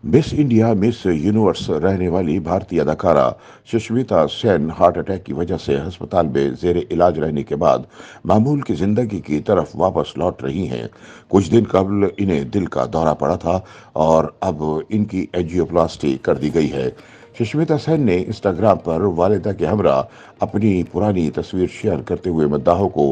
Miss India miss universe रहने वाली भारतीय अदाकारा सुष्मिता सेन हार्ट अटैक की वजह से अस्पताल में जेर इलाज रहने के बाद मामूल की जिंदगी की तरफ वापस लौट रही हैं। कुछ दिन कबल इन्हें दिल का दौरा पड़ा था और अब इनकी एंजियोप्लास्टी कर दी गई है। सुष्मिता सेन ने इंस्टाग्राम पर वालिदा के हमरा अपनी पुरानी तस्वीर शेयर करते हुए मद्दाहों को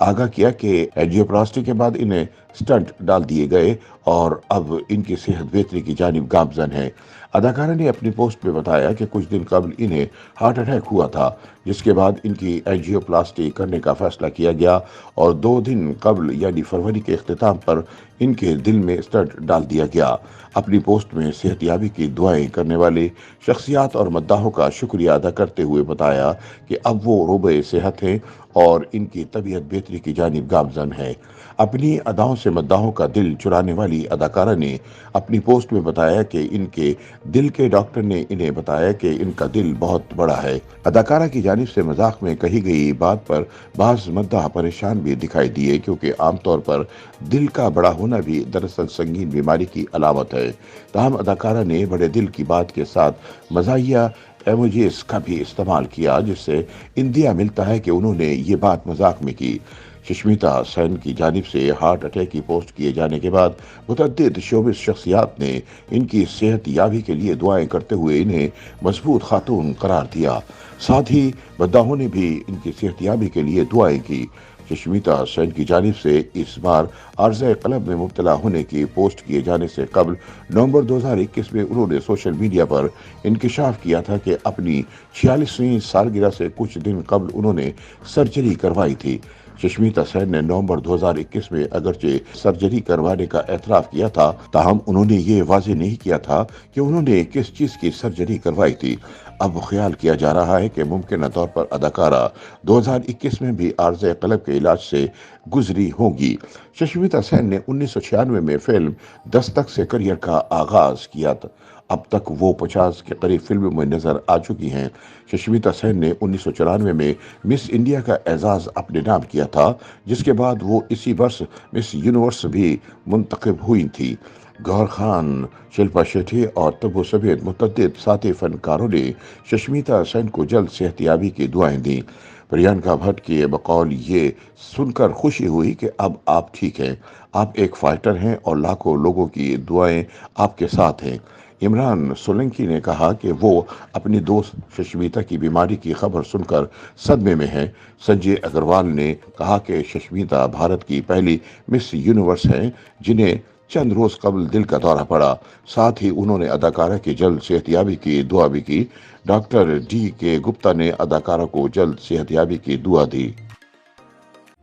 आगाह किया कि एंजियोप्लास्टी के बाद इन्हें स्टंट डाल दिए गए और अब इनकी सेहत बेहतरी की जानिब गामजन है। अदाकारा ने अपनी पोस्ट में बताया कि कुछ दिन कबल इन्हें हार्ट अटैक हुआ था, जिसके बाद इनकी एंजियोप्लास्टी करने का फैसला किया गया और 2 दिन कबल यानी फरवरी के इख्तिताम पर इनके दिल में स्टंट डाल दिया गया। अपनी पोस्ट में सेहतयाबी की दुआएं करने वाले शख्सियात और मद्दाहों का शुक्रिया अदा करते हुए बताया कि अब वो रोबे सेहत हैं और इनकी तबीयत बेहतरी की जानिब गामजन है। अपनी अदाओं से मद्दाहों का दिल चुराने वाली अदाकारा ने अपनी पोस्ट में बताया कि इनके दिल के डॉक्टर ने इन्हें बताया कि इनका दिल बहुत बड़ा है। अदाकारा की जानिब से मजाक में कही गई बात पर बाज मद्दाह परेशान भी दिखाई दिए, क्योंकि आमतौर पर दिल का बड़ा होना भी दरअसल संगीन बीमारी की अलामत है। ताहम अदाकारा ने बड़े दिल की बात के साथ मजाहिया एमोजीज का भी इस्तेमाल किया, जिससे इंदिया मिलता है कि उन्होंने ये बात मजाक में की। सुष्मिता सेन की जानिब से हार्ट अटैक की पोस्ट किए जाने के बाद मुतअद्दिद शोबिस शख्सियात ने इनकी सेहत याबी के लिए दुआएं करते हुए इन्हें मजबूत खातून करार दिया। साथ ही मद्दाहों ने भी इनकी सेहत याबी के लिए दुआएं की। सुष्मिता सेन की जानिब से इस बार आर्ज़े क़ल्ब में मुब्तला होने की पोस्ट किए जाने से कबल नवंबर 2021 में उन्होंने सोशल मीडिया पर इंकिशाफ किया था कि अपनी 46वीं सालगिरह से कुछ दिन कबल उन्होंने सर्जरी करवाई थी। सुष्मिता सेन ने नवंबर 2021 में अगरचे सर्जरी करवाने का एतराफ किया था, ताहम उन्होंने ये वाजे नहीं किया था कि उन्होंने किस चीज की सर्जरी करवाई थी। अब ख्याल किया जा रहा है कि मुमकिन तौर पर अदाकारा 2021 में भी आर्ज़े क़ल्ब के इलाज से गुजरी होगी। सुष्मिता सेन ने 1996 में फिल्म दस्तक से करियर का आगाज किया था। अब तक वो 50 के करीब फिल्मों में नजर आ चुकी हैं। सुष्मिता सेन ने 1994 में मिस इंडिया का एजाज अपने नाम किया था, जिसके बाद वो इसी वर्ष मिस यूनिवर्स भी मुंतखब हुई थी। गौहर खान, शिल्पा शेट्टी और तब्बू समेत मुतअद्दिद साथी फनकारों ने सुष्मिता सेन को जल्द सेहतयाबी की दुआएं दी। प्रियंका भट्ट के बकौल ये सुनकर खुशी हुई कि अब आप ठीक हैं, आप एक फाइटर हैं और लाखों लोगों की दुआएं आपके साथ हैं। इमरान सोलंकी ने कहा कि वो अपनी दोस्त सुष्मिता की बीमारी की खबर सुनकर सदमे में हैं। संजय अग्रवाल ने कहा कि सुष्मिता भारत की पहली मिस यूनिवर्स हैं जिन्हें चंद रोज कबल दिल का दौरा पड़ा। साथ ही उन्होंने अदाकारा की जल्द सेहतयाबी की दुआ भी की। डॉक्टर डी के गुप्ता ने अदाकारा को जल्द सेहतयाबी की दुआ दी।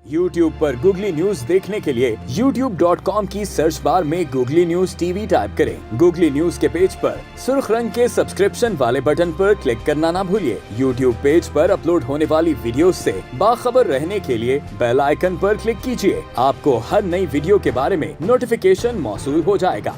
YouTube पर गूगली न्यूज देखने के लिए youtube.com की सर्च बार में गूगली न्यूज टीवी टाइप करें। गूगली न्यूज के पेज पर सुर्ख रंग के सब्सक्रिप्शन वाले बटन पर क्लिक करना ना भूलिए। YouTube पेज पर अपलोड होने वाली वीडियोस से बाखबर रहने के लिए बेल आइकन पर क्लिक कीजिए। आपको हर नई वीडियो के बारे में नोटिफिकेशन मौसूल हो जाएगा।